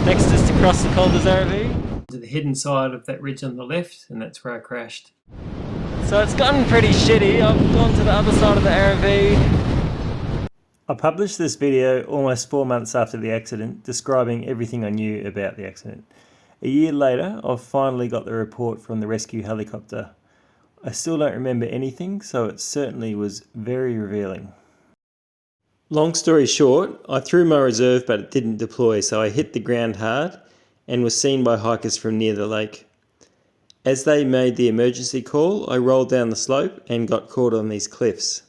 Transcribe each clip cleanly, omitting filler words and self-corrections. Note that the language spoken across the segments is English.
Next is to cross the Calder's RV. To the hidden side of that ridge on the left, and that's where I crashed. So it's gotten pretty shitty. I've gone to the other side of the RV. I published this video almost 4 months after the accident, describing everything I knew about the accident. A year later, I've finally got the report from the rescue helicopter. I still don't remember anything, so it certainly was very revealing. Long story short, I threw my reserve but it didn't deploy, so I hit the ground hard and was seen by hikers from near the lake. As they made the emergency call, I rolled down the slope and got caught on these cliffs.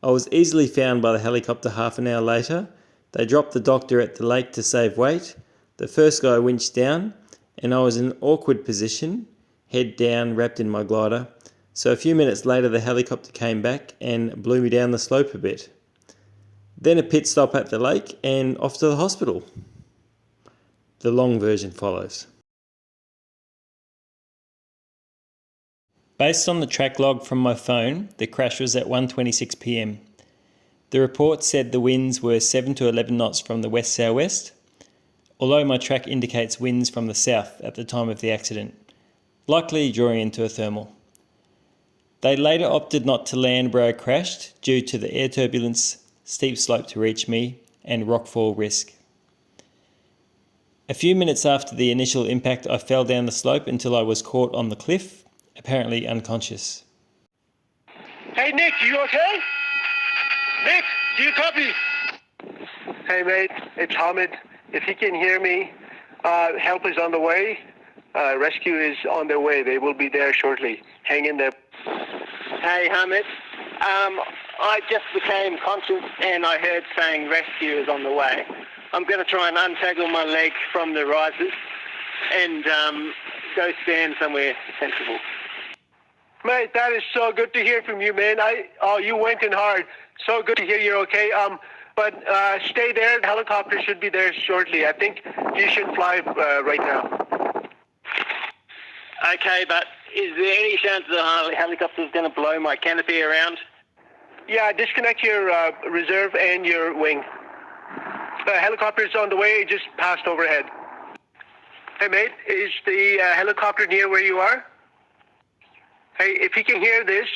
I was easily found by the helicopter half an hour later. They dropped the doctor at the lake to save weight. The first guy winched down and I was in an awkward position, head down, wrapped in my glider. So a few minutes later the helicopter came back and blew me down the slope a bit. Then a pit stop at the lake and off to the hospital. The long version follows. Based on the track log from my phone, the crash was at 1:26 p.m. The report said the winds were 7 to 11 knots from the west-southwest, although my track indicates winds from the south at the time of the accident, likely drawing into a thermal. They later opted not to land where I crashed due to the air turbulence, steep slope to reach me, and rockfall risk. A few minutes after the initial impact, I fell down the slope until I was caught on the cliff, apparently unconscious. Hey Nick, you okay? Nick, do you copy? Hey mate, it's Hamid. If you can hear me, help is on the way. Rescue is on their way. They will be there shortly. Hang in there. Hey Hamid, I just became conscious and I heard saying rescue is on the way. I'm going to try and untangle my leg from the risers and go stand somewhere sensible. Mate, that is so good to hear from you, man. You went in hard. So good to hear you're okay. But stay there. The helicopter should be there shortly. I think you should fly right now. Okay, but is there any chance the helicopter is going to blow my canopy around? Yeah, disconnect your reserve and your wing. The helicopter's on the way. It just passed overhead. Hey, mate, is the helicopter near where you are? Hey, if you can hear this,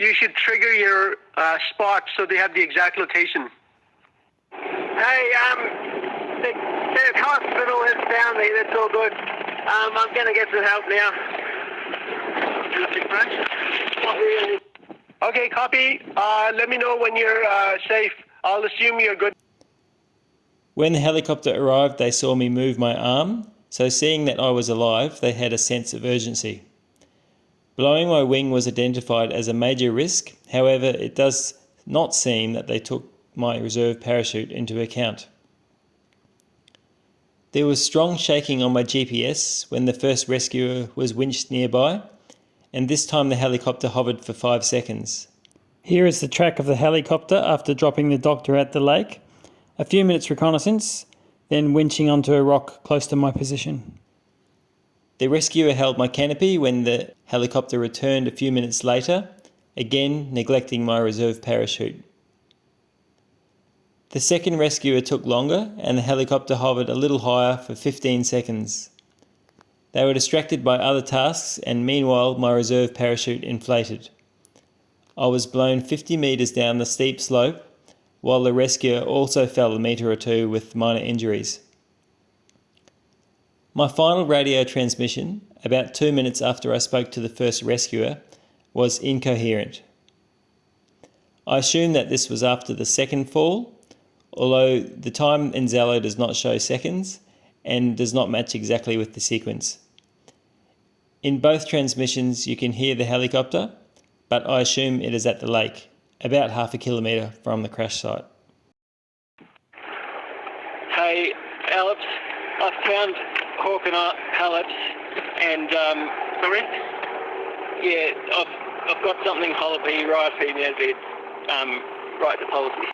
you should trigger your spot so they have the exact location. Hey, the hospital is down there. That's all good. I'm going to get some help now. Okay, copy. Let me know when you're safe. I'll assume you're good. When the helicopter arrived, they saw me move my arm, so seeing that I was alive, they had a sense of urgency. Blowing my wing was identified as a major risk, however, it does not seem that they took my reserve parachute into account. There was strong shaking on my GPS when the first rescuer was winched nearby, and this time the helicopter hovered for 5 seconds. Here is the track of the helicopter after dropping the doctor at the lake. A few minutes reconnaissance, then winching onto a rock close to my position. The rescuer held my canopy when the helicopter returned a few minutes later, again neglecting my reserve parachute. The second rescuer took longer and the helicopter hovered a little higher for 15 seconds. They were distracted by other tasks and meanwhile my reserve parachute inflated. I was blown 50 metres down the steep slope while the rescuer also fell a metre or two with minor injuries. My final radio transmission, about 2 minutes after I spoke to the first rescuer, was incoherent. I assume that this was after the second fall, although the time in Zello does not show seconds and does not match exactly with the sequence. In both transmissions you can hear the helicopter, but I assume it is at the lake, about half a kilometre from the crash site. Hey, Alex, I've found Hawk and Alex, and sorry? Yeah, I've got something jalapeno right here near the right to policy.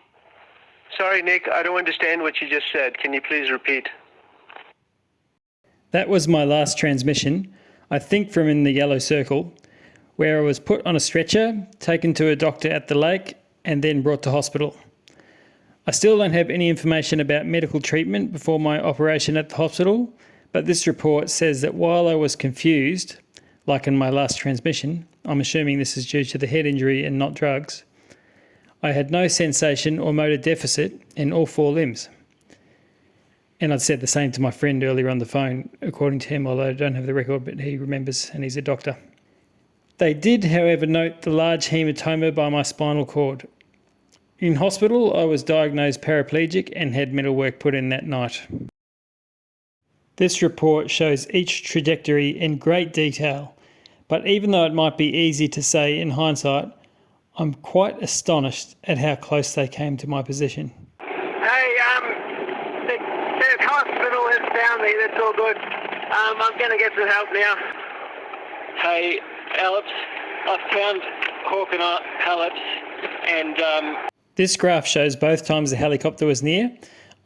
Sorry, Nick, I don't understand what you just said. Can you please repeat? That was my last transmission, I think from in the yellow circle, where I was put on a stretcher, taken to a doctor at the lake, and then brought to hospital. I still don't have any information about medical treatment before my operation at the hospital, but this report says that while I was confused, like in my last transmission, I'm assuming this is due to the head injury and not drugs, I had no sensation or motor deficit in all 4 limbs. And I'd said the same to my friend earlier on the phone, according to him, although I don't have the record, but he remembers and he's a doctor. They did, however, note the large haematoma by my spinal cord. In hospital, I was diagnosed paraplegic and had metal work put in that night. This report shows each trajectory in great detail, but even though it might be easy to say in hindsight, I'm quite astonished at how close they came to my position. Hey, the hospital has found me. That's all good. I'm going to get some help now. Hey, Alex, I found Hawk and Alex, and This graph shows both times the helicopter was near.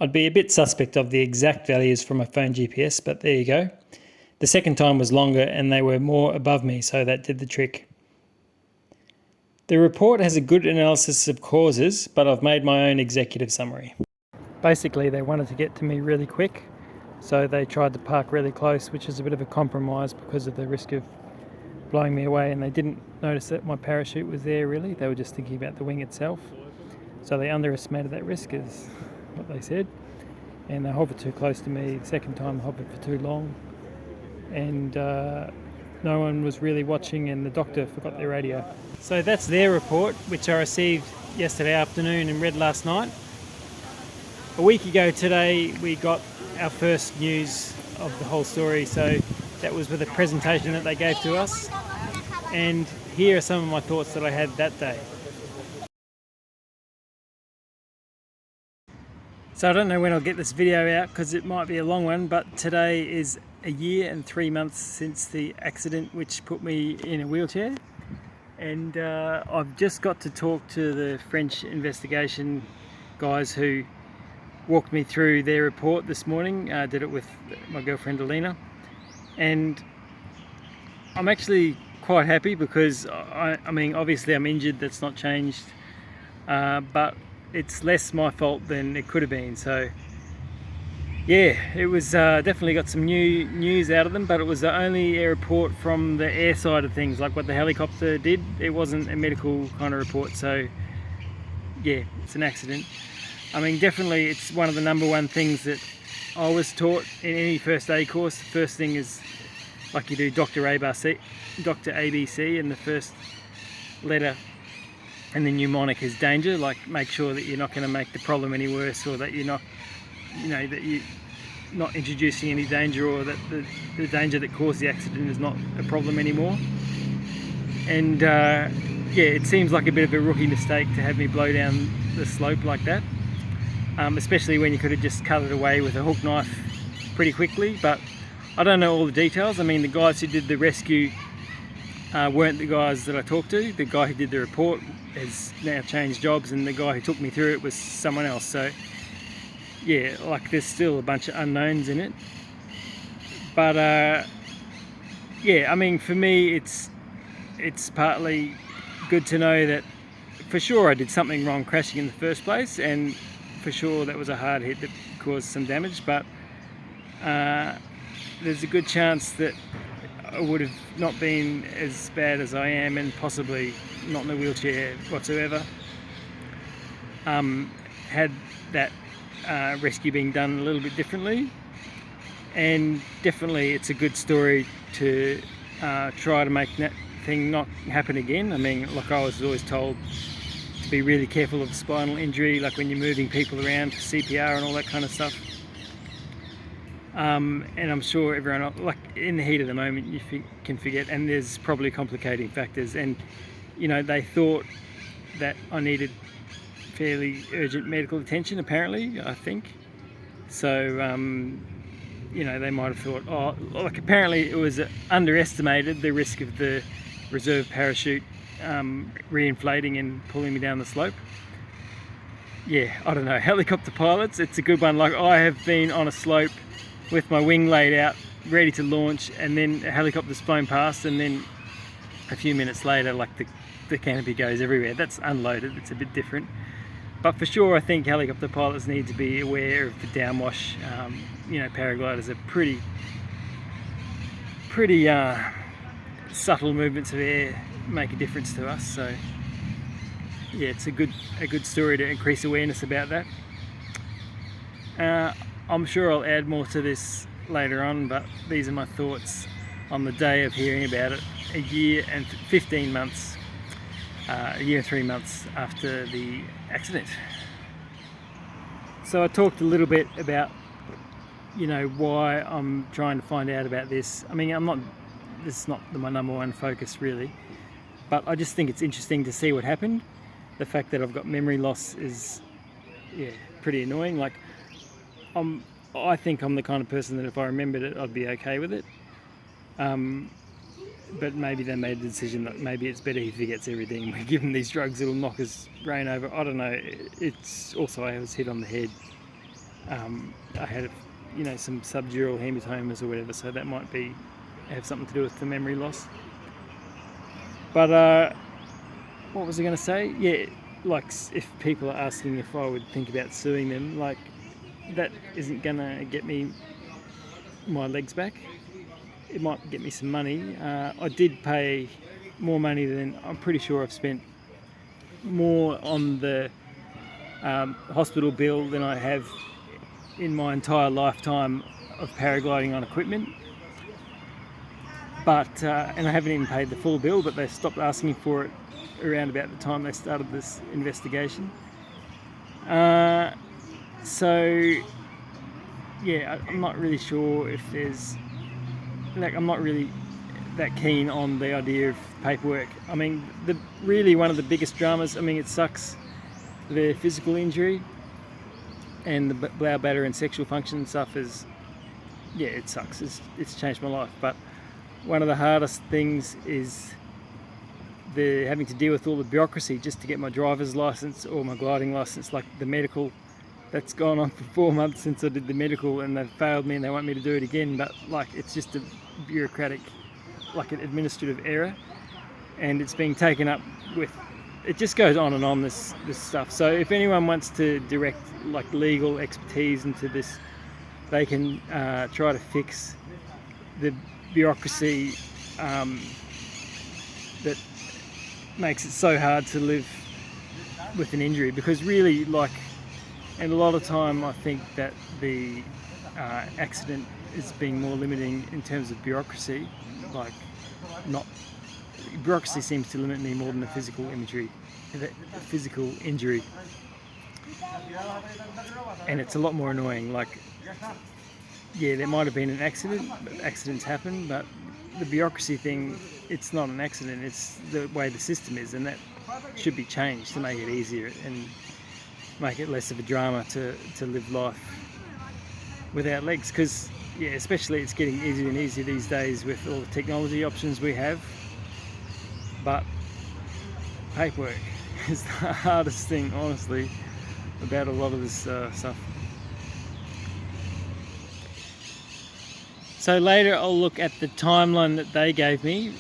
I'd be a bit suspect of the exact values from my phone GPS, but there you go. The second time was longer and they were more above me, so that did the trick. The report has a good analysis of causes, but I've made my own executive summary. Basically, they wanted to get to me really quick, so they tried to park really close, which is a bit of a compromise because of the risk of blowing me away, and they didn't notice that my parachute was there really. They were just thinking about the wing itself. So they underestimated that risk, is what they said. And they hovered too close to me. The second time they hovered for too long. And no one was really watching, and the doctor forgot their radio. So that's their report, which I received yesterday afternoon and read last night. A week ago today, we got our first news of the whole story. So that was with a presentation that they gave to us. And here are some of my thoughts that I had that day. So I don't know when I'll get this video out because it might be a long one, but today is a year and 3 months since the accident which put me in a wheelchair. And I've just got to talk to the French investigation guys who walked me through their report this morning. I did it with my girlfriend Alina. And I'm actually quite happy because, I mean, obviously I'm injured, that's not changed. But it's less my fault than it could have been. So yeah, it was definitely got some new news out of them, but it was the only report from the air side of things, like what the helicopter did. It wasn't a medical kind of report. So yeah, it's an accident. I mean, definitely it's one of the number one things that I was taught in any first aid course. The first thing is, like, you do Dr. ABC, and the first letter and the mnemonic is danger. Like, make sure that you're not going to make the problem any worse, or that you're not, that you're not introducing any danger, or that the danger that caused the accident is not a problem anymore. And yeah, it seems like a bit of a rookie mistake to have me blow down the slope like that, especially when you could have just cut it away with a hook knife pretty quickly. But I don't know all the details. I mean, the guys who did the rescue weren't the guys that I talked to. The guy who did the report has now changed jobs, and the guy who took me through it was someone else. So yeah, like, there's still a bunch of unknowns in it. But yeah, I mean, for me, it's partly good to know that for sure I did something wrong crashing in the first place, and for sure that was a hard hit that caused some damage. But there's a good chance that I would have not been as bad as I am, and possibly not in a wheelchair whatsoever, had that rescue being done a little bit differently. And definitely it's a good story to try to make that thing not happen again. I mean, like, I was always told to be really careful of spinal injury, like when you're moving people around for CPR and all that kind of stuff. And I'm sure everyone, like, in the heat of the moment, you can forget, and there's probably complicating factors. And they thought that I needed fairly urgent medical attention, apparently, I think. So they might have thought, oh, like, apparently it was underestimated, the risk of the reserve parachute re-inflating and pulling me down the slope. Yeah, I don't know, helicopter pilots, it's a good one. Like, I have been on a slope with my wing laid out, ready to launch, and then a helicopter's flown past, and then a few minutes later, like, the canopy goes everywhere. That's unloaded, it's a bit different. But for sure, I think helicopter pilots need to be aware of the downwash. You know, paragliders are pretty subtle movements of air make a difference to us. So yeah, it's a good story to increase awareness about that. I'm sure I'll add more to this later on, but these are my thoughts on the day of hearing about it, a year and 15 months, a year and 3 months after the accident. So I talked a little bit about, you know, why I'm trying to find out about this. I mean, this is not my number one focus really, but I just think it's interesting to see what happened. The fact that I've got memory loss is, yeah, pretty annoying. Like, I think I'm the kind of person that if I remembered it, I'd be okay with it. But maybe they made the decision that maybe it's better he forgets everything. We're given these drugs, it'll knock his brain over. I don't know. It's also, I was hit on the head. I had, you know, some subdural hematomas or whatever, so that might have something to do with the memory loss. But what was I going to say? Yeah, like, if people are asking if I would think about suing them, like, that isn't going to get me my legs back. It might get me some money. I did pay more money than, I'm pretty sure I've spent more on the hospital bill than I have in my entire lifetime of paragliding on equipment. But and I haven't even paid the full bill, but they stopped asking for it around about the time they started this investigation. So yeah, I'm not really sure if there's, like, I'm not really that keen on the idea of paperwork. I mean, really one of the biggest dramas, I mean, it sucks, the physical injury and the bowel, bladder and sexual function stuff is, yeah, it sucks. It's changed my life. But one of the hardest things is having to deal with all the bureaucracy just to get my driver's license or my gliding license, like the medical. That's gone on for 4 months since I did the medical, and they've failed me and they want me to do it again. But like, it's just a bureaucratic, like an administrative error, and it's being taken up with, it just goes on and on, this stuff. So if anyone wants to direct like legal expertise into this, they can try to fix the bureaucracy that makes it so hard to live with an injury. Because really, like, and a lot of time I think that the accident is being more limiting in terms of bureaucracy. Like, bureaucracy seems to limit me more than the physical injury. And it's a lot more annoying. Like, yeah, there might have been an accident, but accidents happen, but the bureaucracy thing, it's not an accident, it's the way the system is, and that should be changed to make it easier and make it less of a drama to live life without legs. Because, yeah, especially it's getting easier and easier these days with all the technology options we have, but paperwork is the hardest thing, honestly, about a lot of this stuff. So later I'll look at the timeline that they gave me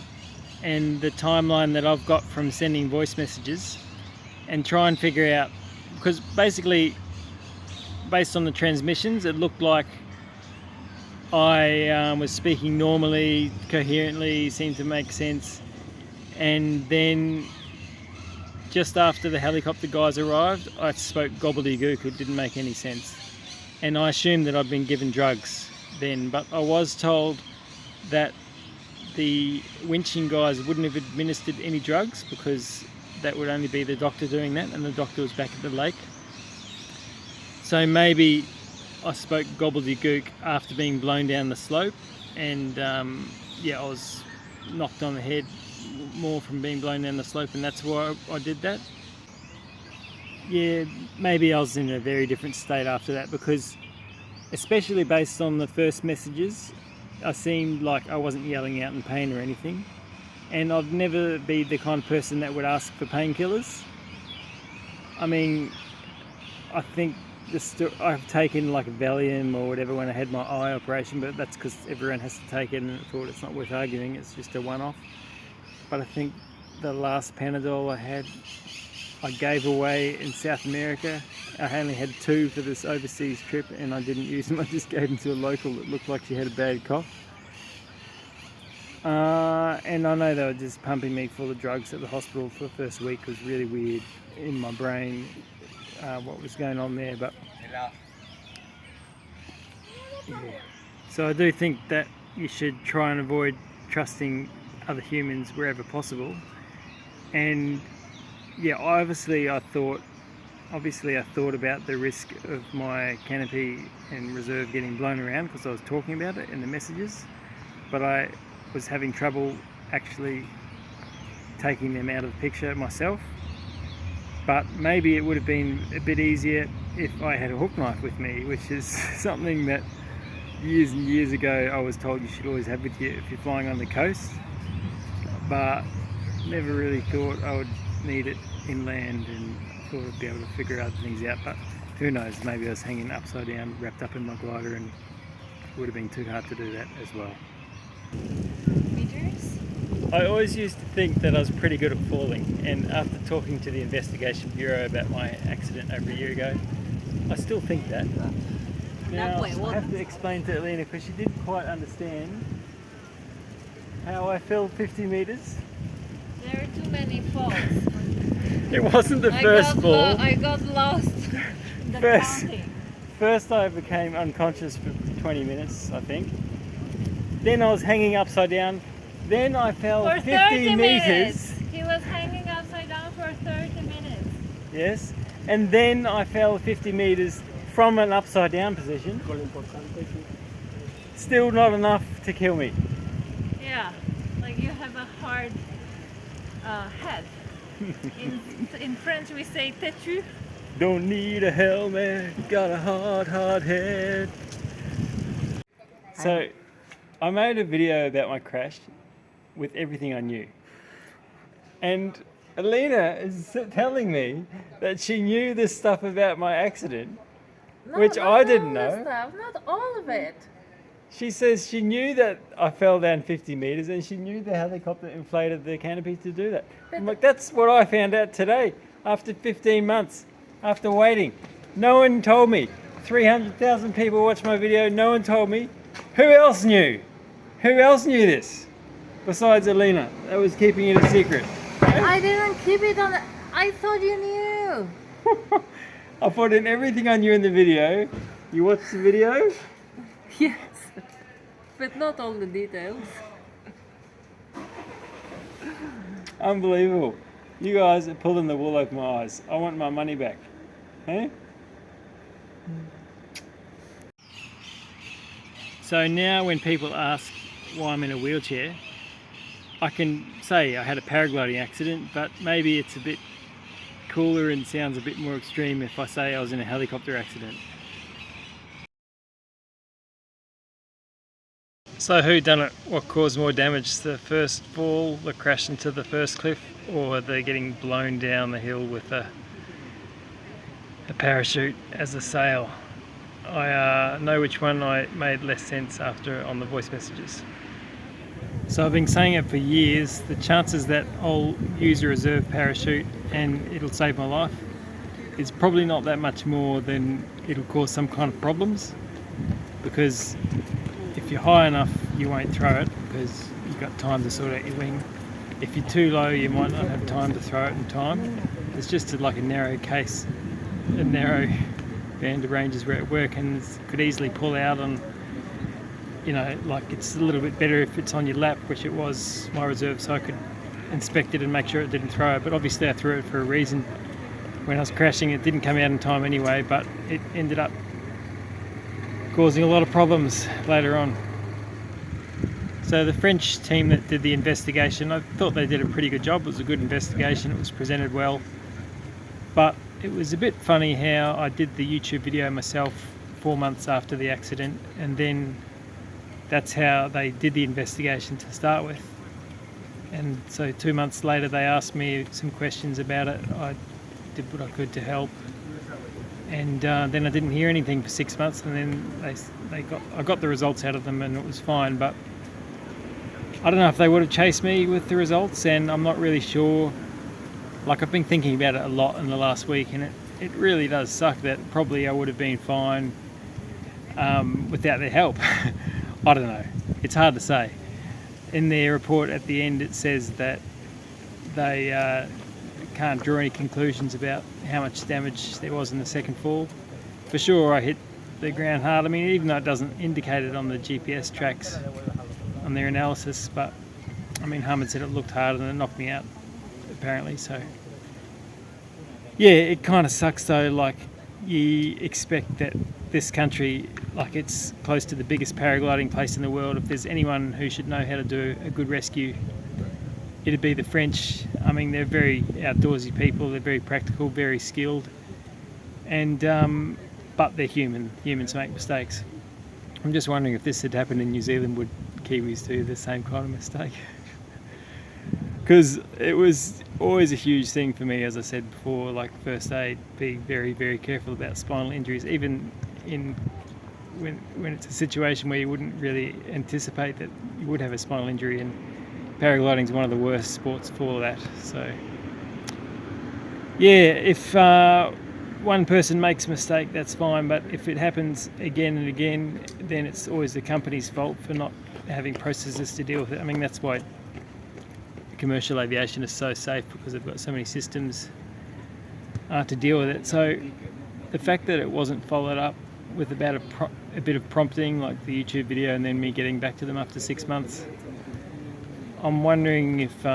and the timeline that I've got from sending voice messages and try and figure out, because basically based on the transmissions it looked like I was speaking normally, coherently, seemed to make sense, and then just after the helicopter guys arrived I spoke gobbledygook. It didn't make any sense, and I assumed that I'd been given drugs then, but I was told that the winching guys wouldn't have administered any drugs because that would only be the doctor doing that, and the doctor was back at the lake. So maybe I spoke gobbledygook after being blown down the slope, and yeah, I was knocked on the head more from being blown down the slope, and that's why I did that. Yeah, maybe I was in a very different state after that, because especially based on the first messages, I seemed like I wasn't yelling out in pain or anything. And I'd never be the kind of person that would ask for painkillers. I mean, I think I've taken like a Valium or whatever when I had my eye operation, but that's because everyone has to take it, and I thought it's not worth arguing, it's just a one-off. But I think the last Panadol I had I gave away in South America. I only had 2 for this overseas trip and I didn't use them. I just gave them to a local that looked like she had a bad cough. And I know they were just pumping me full of drugs at the hospital for the first week. It was really weird in my brain what was going on there, but yeah. So I do think that you should try and avoid trusting other humans wherever possible. And yeah, obviously I thought about the risk of my canopy and reserve getting blown around because I was talking about it in the messages, but I was having trouble actually taking them out of the picture myself. But maybe it would have been a bit easier if I had a hook knife with me, which is something that years and years ago I was told you should always have with you if you're flying on the coast, but never really thought I would need it inland, and thought I'd be able to figure other things out. But who knows, maybe I was hanging upside down wrapped up in my glider and it would have been too hard to do that as well. Meters? I always used to think that I was pretty good at falling, and after talking to the Investigation Bureau about my accident over a year ago, I still think that. Now, I have to explain to Alina because she didn't quite understand how I fell 50 metres. There are too many falls. It wasn't the first fall. I got lost in the counting. First I became unconscious for 20 minutes, I think. Then I was hanging upside down. Then I fell For 50 30 metres. minutes. He was hanging upside down for 30 minutes. Yes. And then I fell 50 metres from an upside down position. Still not enough to kill me. Yeah, like you have a hard head. In French we say têtu. Don't need a helmet, got a hard head. So I made a video about my crash with everything I knew. And Alina is telling me that she knew this stuff about my accident, which I didn't know. Not all of it. She says she knew that I fell down 50 metres and she knew the helicopter inflated the canopy to do that. I'm like, that's what I found out today after 15 months, after waiting. No one told me. 300,000 people watched my video, no one told me. Who else knew? Who else knew this? Besides Alina, that was keeping it a secret. I didn't keep it on. I thought you knew. I put in everything I knew in the video. You watched the video? Yes, but not all the details. Unbelievable. You guys are pulling the wool over my eyes. I want my money back. Hey? So now when people ask why I'm in a wheelchair, I can say I had a paragliding accident, but maybe it's a bit cooler and sounds a bit more extreme if I say I was in a helicopter accident. So who done it? What caused more damage? The first fall, the crash into the first cliff, or the getting blown down the hill with a parachute as a sail? I know which one I made less sense after on the voice messages. So I've been saying it for years, the chances that I'll use a reserve parachute and it'll save my life is probably not that much more than it'll cause some kind of problems, because if you're high enough you won't throw it because you've got time to sort out your wing. If you're too low you might not have time to throw it in time. It's just like a narrow case, a narrow band of ranges where it works, and it could easily pull out on, you know, like it's a little bit better if it's on your lap, which it was my reserve, so I could inspect it and make sure it didn't throw it. But obviously I threw it for a reason. When I was crashing it didn't come out in time anyway, but it ended up causing a lot of problems later on. So the French team that did the investigation, I thought they did a pretty good job. It was a good investigation, it was presented well, but it was a bit funny how I did the YouTube video myself 4 months after the accident, and then that's how they did the investigation to start with. And so 2 months later they asked me some questions about it. I did what I could to help, and then I didn't hear anything for 6 months, and then I got the results out of them and it was fine. But I don't know if they would have chased me with the results, and I'm not really sure like I've been thinking about it a lot in the last week, and it really does suck that probably I would have been fine without their help. I don't know, it's hard to say. In their report at the end it says that they can't draw any conclusions about how much damage there was in the second fall. For sure I hit the ground hard, I mean even though it doesn't indicate it on the GPS tracks on their analysis, but I mean Hamid said it looked hard and it knocked me out apparently, so yeah, it kind of sucks though. Like, you expect that this country, like it's close to the biggest paragliding place in the world, if there's anyone who should know how to do a good rescue, it'd be the French. I mean, they're very outdoorsy people, they're very practical, very skilled, and but they're human. Humans make mistakes. I'm just wondering if this had happened in New Zealand, would Kiwis do the same kind of mistake? Because it was always a huge thing for me, as I said before, like first aid, being very, very careful about spinal injuries, even when it's a situation where you wouldn't really anticipate that you would have a spinal injury, and paragliding is one of the worst sports for that. So yeah, if one person makes a mistake, that's fine, but if it happens again and again, then it's always the company's fault for not having processes to deal with it. I mean, that's why commercial aviation is so safe, because they've got so many systems to deal with it. So the fact that it wasn't followed up with about a bit of prompting, like the YouTube video, and then me getting back to them after 6 months, I'm wondering if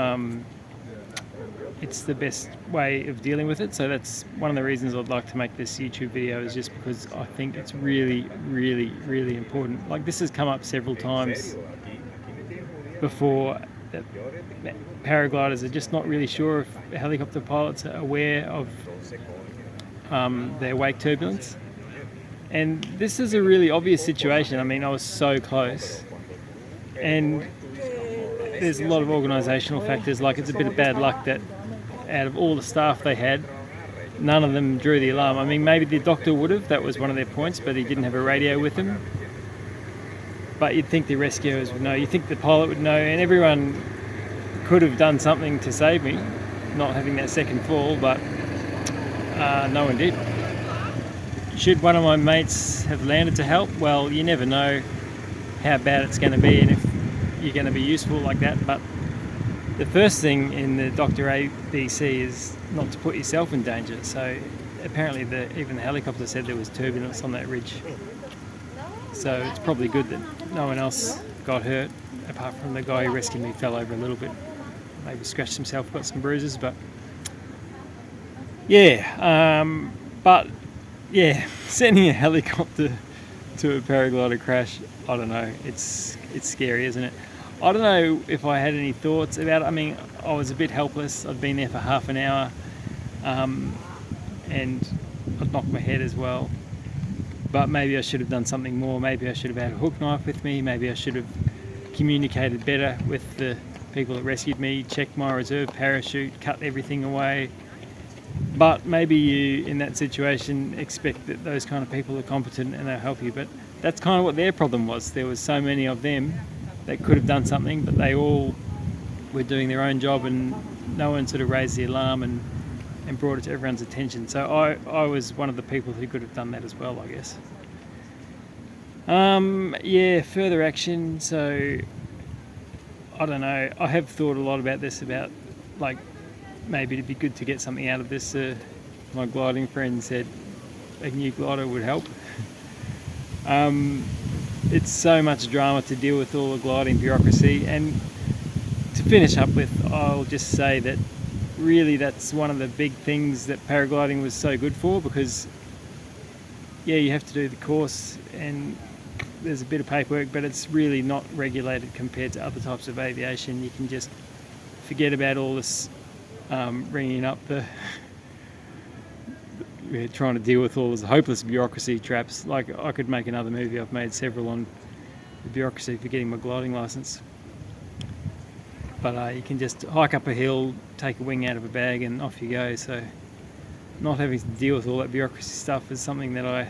it's the best way of dealing with it. So that's one of the reasons I'd like to make this YouTube video, is just because I think it's really, really, really important. Like, this has come up several times before, that paragliders are just not really sure if helicopter pilots are aware of their wake turbulence. And this is a really obvious situation. I mean, I was so close, and there's a lot of organisational factors. Like, it's a bit of bad luck that out of all the staff they had, none of them drew the alarm. I mean, maybe the doctor would have, that was one of their points, but he didn't have a radio with him. But you'd think the rescuers would know, you think the pilot would know, and everyone could have done something to save me, not having that second fall, but no one did. Should one of my mates have landed to help? Well, you never know how bad it's going to be and if you're going to be useful like that, but the first thing in the Dr. ABC is not to put yourself in danger. So apparently even the helicopter said there was turbulence on that ridge. So it's probably good that no one else got hurt, apart from the guy who rescued me fell over a little bit, maybe scratched himself, got some bruises, but yeah, sending a helicopter to a paraglider crash, I don't know, it's scary, isn't it? I don't know if I had any thoughts about it. I mean, I was a bit helpless. I'd been there for half an hour, and I'd knocked my head as well. But maybe I should have done something more. Maybe I should have had a hook knife with me. Maybe I should have communicated better with the people that rescued me, checked my reserve parachute, cut everything away. But maybe you, in that situation, expect that those kind of people are competent and they'll help you. But that's kind of what their problem was. There was so many of them that could have done something, but they all were doing their own job, and no one sort of raised the alarm and brought it to everyone's attention. So I was one of the people who could have done that as well, I guess. Yeah, further action. So I don't know. I have thought a lot about this, about like maybe it'd be good to get something out of this. My gliding friend said a new glider would help. It's so much drama to deal with, all the gliding bureaucracy. And to finish up with, I'll just say that really that's one of the big things that paragliding was so good for, because yeah, you have to do the course and there's a bit of paperwork, but it's really not regulated compared to other types of aviation. You can just forget about all this ringing up we're trying to deal with all this hopeless bureaucracy traps. Like, I could make another movie. I've made several on the bureaucracy for getting my gliding license. But you can just hike up a hill, take a wing out of a bag, and off you go. So not having to deal with all that bureaucracy stuff is something that I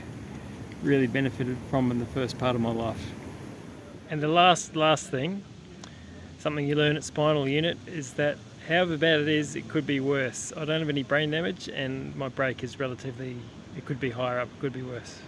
really benefited from in the first part of my life. And the last thing, something you learn at Spinal Unit, is that however bad it is, it could be worse. I don't have any brain damage and my brake is relatively, it could be higher up, it could be worse.